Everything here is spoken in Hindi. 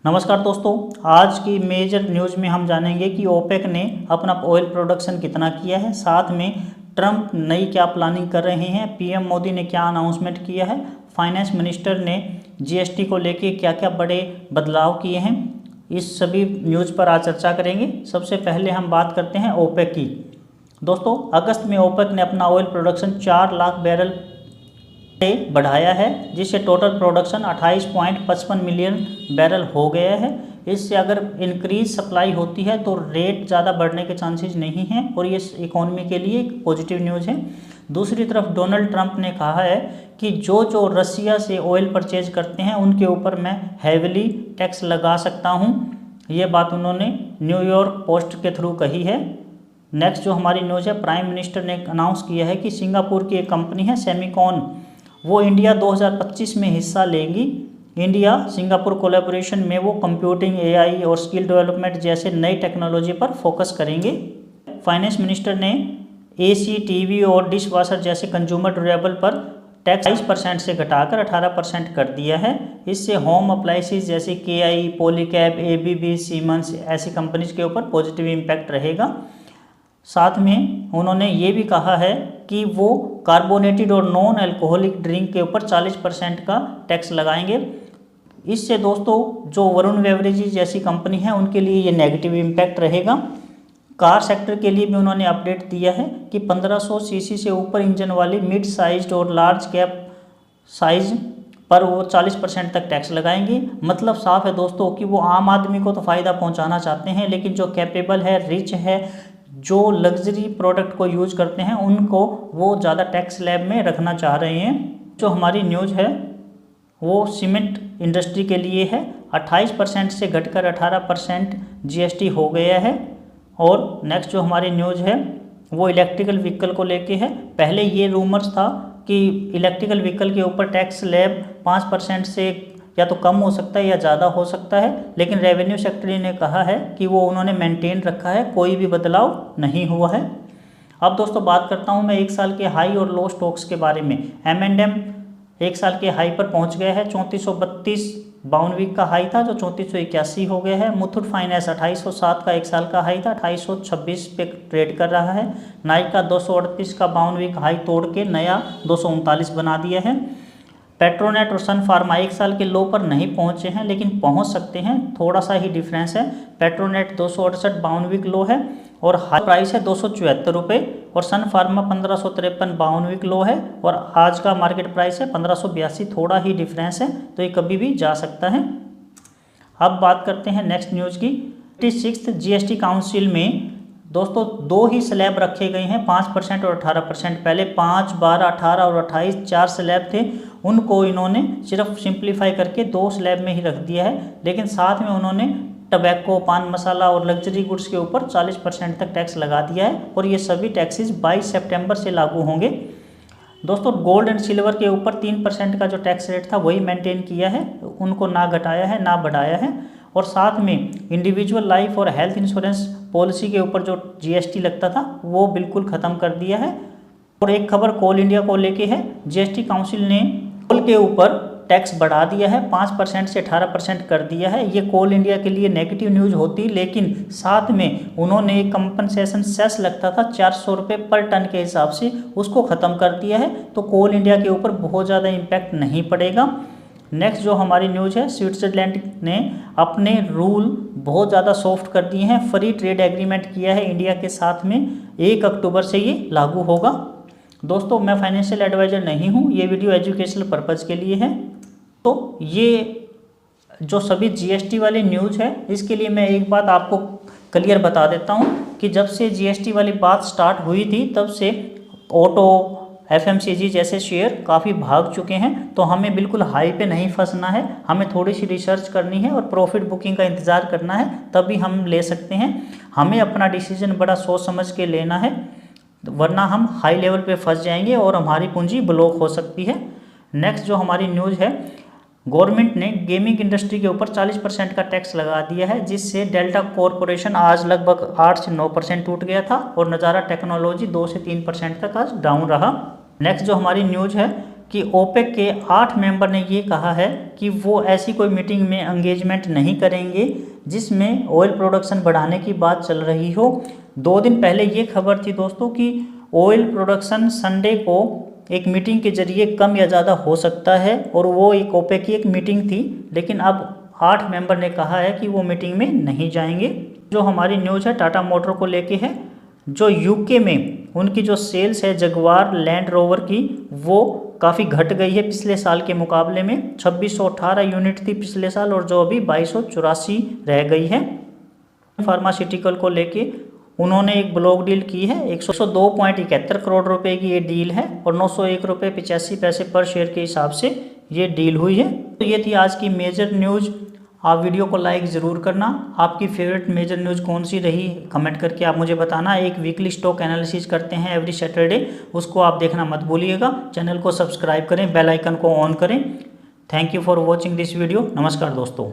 नमस्कार दोस्तों, आज की मेजर न्यूज़ में हम जानेंगे कि ओपेक ने अपना ऑयल प्रोडक्शन कितना किया है, साथ में ट्रंप नई क्या प्लानिंग कर रहे हैं, पीएम मोदी ने क्या अनाउंसमेंट किया है, फाइनेंस मिनिस्टर ने जीएसटी को लेके क्या क्या बड़े बदलाव किए हैं। इस सभी न्यूज़ पर आज चर्चा करेंगे। सबसे पहले हम बात करते हैं ओपेक की। दोस्तों, अगस्त में ओपेक ने अपना ऑयल प्रोडक्शन 4 लाख बैरल बढ़ाया है, जिससे टोटल प्रोडक्शन 28.55 मिलियन बैरल हो गया है। इससे अगर इंक्रीज सप्लाई होती है तो रेट ज़्यादा बढ़ने के चांसेस नहीं हैं और ये इकोनॉमी के लिए एक पॉजिटिव न्यूज़ है। दूसरी तरफ डोनाल्ड ट्रंप ने कहा है कि जो रसिया से ऑयल परचेज करते हैं उनके ऊपर मैं हैविली टैक्स लगा सकता हूँ। ये बात उन्होंने न्यूयॉर्क पोस्ट के थ्रू कही है। नेक्स्ट जो हमारी न्यूज़ है, प्राइम मिनिस्टर ने अनाउंस किया है कि सिंगापुर की एक कंपनी है सेमिकॉन, वो इंडिया 2025 में हिस्सा लेंगी। इंडिया सिंगापुर कोलैबोरेशन में वो कंप्यूटिंग, एआई और स्किल डेवलपमेंट जैसे नई टेक्नोलॉजी पर फोकस करेंगे। फाइनेंस मिनिस्टर ने एसी, टीवी और डिश वॉशर जैसे कंज्यूमर ड्यूरेबल पर टैक्स 22% से घटाकर 18% कर दिया है। इससे होम अप्लायंसेस जैसे केआई, पॉलीकैब, एबीबी, सीमेंस ऐसी कंपनीज के ऊपर पॉजिटिव इम्पैक्ट रहेगा। साथ में उन्होंने ये भी कहा है कि वो कार्बोनेटेड और नॉन अल्कोहलिक ड्रिंक के ऊपर 40% का टैक्स लगाएंगे। इससे दोस्तों जो वरुण बेवरेजेस जैसी कंपनी है उनके लिए ये नेगेटिव इम्पैक्ट रहेगा। कार सेक्टर के लिए भी उन्होंने अपडेट दिया है कि 1500 सीसी से ऊपर इंजन वाली मिड साइज्ड और लार्ज कैप साइज पर वो 40% तक टैक्स लगाएंगे। मतलब साफ है दोस्तों कि वो आम आदमी को तो फ़ायदा पहुंचाना चाहते हैं, लेकिन जो कैपेबल है, रिच है, जो लग्जरी प्रोडक्ट को यूज करते हैं उनको वो ज़्यादा टैक्स स्लैब में रखना चाह रहे हैं। जो हमारी न्यूज़ है वो सीमेंट इंडस्ट्री के लिए है। 28% से घटकर 18% जीएसटी हो गया है। और नेक्स्ट जो हमारी न्यूज़ है वो इलेक्ट्रिकल व्हीकल को लेके है। पहले ये रूमर्स था कि इलेक्ट्रिकल व्हीकल के ऊपर टैक्स स्लैब 5% से या तो कम हो सकता है या ज़्यादा हो सकता है, लेकिन रेवेन्यू सेक्रेटरी ने कहा है कि वो उन्होंने मेंटेन रखा है, कोई भी बदलाव नहीं हुआ है। अब दोस्तों बात करता हूँ मैं 1 साल के हाई और लो स्टॉक्स के बारे में। M&M 1 साल के हाई पर पहुँच गया है, 3432 बाउन वीक का हाई था जो 3481 हो गया है। मुथूट फाइनेंस 2807 का 1 साल का हाई था, 2826 पे ट्रेड कर रहा है। नाइका 238 का बाउन वीक हाई तोड़ के नया 239 बना दिया है। पेट्रोनेट और सन फार्मा 1 साल के लो पर नहीं पहुंचे हैं, लेकिन पहुंच सकते हैं, थोड़ा सा ही डिफरेंस है। पेट्रोनेट 268 बाउन वीक लो है और हाई प्राइस है 274 रुपये, और सन फार्मा 1553 बाउन वीक लो है और आज का मार्केट प्राइस है 1582, थोड़ा ही डिफरेंस है, तो ये कभी भी जा सकता है। अब बात करते हैं नेक्स्ट न्यूज़ की। 86th जीएसटी काउंसिल में दोस्तों 2 ही स्लैब रखे गए हैं, 5% और 18%। पहले 5, 12, 18 और 28 4 स्लैब थे, उनको इन्होंने सिर्फ सिंप्लीफाई करके 2 स्लैब में ही रख दिया है। लेकिन साथ में उन्होंने टबैको, पान मसाला और लग्जरी गुड्स के ऊपर 40% तक टैक्स लगा दिया है और ये सभी टैक्सेस 22 सितंबर से लागू होंगे। दोस्तों गोल्ड एंड सिल्वर के ऊपर 3% का जो टैक्स रेट था वही मेंटेन किया है, उनको ना घटाया है ना बढ़ाया है। और साथ में इंडिविजुअल लाइफ और हेल्थ इंश्योरेंस पॉलिसी के ऊपर जो जीएसटी लगता था वो बिल्कुल ख़त्म कर दिया है। और एक खबर कोल इंडिया को लेके है। जीएसटी काउंसिल ने कोल के ऊपर टैक्स बढ़ा दिया है, 5% से 18% कर दिया है। ये कोल इंडिया के लिए नेगेटिव न्यूज़ होती, लेकिन साथ में उन्होंने एक कंपनसेशन सेस लगता था 400 रुपये पर टन के हिसाब से, उसको ख़त्म कर दिया है, तो कोल इंडिया के ऊपर बहुत ज़्यादा इम्पैक्ट नहीं पड़ेगा। नेक्स्ट जो हमारी न्यूज़ है, स्विट्ज़रलैंड ने अपने रूल बहुत ज़्यादा सॉफ्ट कर दिए हैं। फ्री ट्रेड एग्रीमेंट किया है इंडिया के साथ में, 1 अक्टूबर से ये लागू होगा। दोस्तों मैं फाइनेंशियल एडवाइज़र नहीं हूँ, ये वीडियो एजुकेशनल पर्पज़ के लिए है। तो ये जो सभी जीएसटी वाली न्यूज़ है इसके लिए मैं एक बात आपको क्लियर बता देता हूँ कि जब से जीएसटी वाली बात स्टार्ट हुई थी तब से ऑटो, एफएमसीजी जैसे शेयर काफ़ी भाग चुके हैं। तो हमें बिल्कुल हाई पे नहीं फंसना है, हमें थोड़ी सी रिसर्च करनी है और प्रॉफिट बुकिंग का इंतज़ार करना है, तभी हम ले सकते हैं। हमें अपना डिसीजन बड़ा सोच समझ के लेना है, वरना हम हाई लेवल पे फंस जाएंगे और हमारी पूंजी ब्लॉक हो सकती है। नेक्स्ट जो हमारी न्यूज़ है, गवर्नमेंट ने गेमिंग इंडस्ट्री के ऊपर 40% का टैक्स लगा दिया है, जिससे डेल्टा कॉरपोरेशन आज लगभग 8 से 9% टूट गया था और नज़ारा टेक्नोलॉजी 2 से 3% तक आज डाउन रहा। नेक्स्ट जो हमारी न्यूज़ है, कि ओपेक के 8 मेंबर ने ये कहा है कि वो ऐसी कोई मीटिंग में एंगेजमेंट नहीं करेंगे जिसमें ऑयल प्रोडक्शन बढ़ाने की बात चल रही हो। 2 दिन पहले ये खबर थी दोस्तों कि ऑयल प्रोडक्शन संडे को एक मीटिंग के जरिए कम या ज़्यादा हो सकता है, और वो एक ओपेक की एक मीटिंग थी, लेकिन अब 8 मेंबर ने कहा है कि वो मीटिंग में नहीं जाएंगे। जो हमारी न्यूज़ है टाटा मोटर को लेके है, जो यूके में उनकी जो सेल्स है जगुआर लैंड रोवर की वो काफ़ी घट गई है पिछले साल के मुकाबले में। 2618 यूनिट थी पिछले साल, और जो अभी 2284 रह गई है। फार्मास्यूटिकल को लेके उन्होंने एक ब्लॉक डील की है, 102.71 करोड़ रुपए की ये डील है, और 901 रुपये 85 पैसे पर शेयर के हिसाब से ये डील हुई है। तो ये थी आज की मेजर न्यूज़। आप वीडियो को लाइक ज़रूर करना। आपकी फेवरेट मेजर न्यूज़ कौन सी रही कमेंट करके आप मुझे बताना। एक वीकली स्टॉक एनालिसिस करते हैं एवरी सैटरडे, उसको आप देखना मत भूलिएगा। चैनल को सब्सक्राइब करें, बेल आइकन को ऑन करें। Thank you for watching this video. नमस्कार दोस्तों।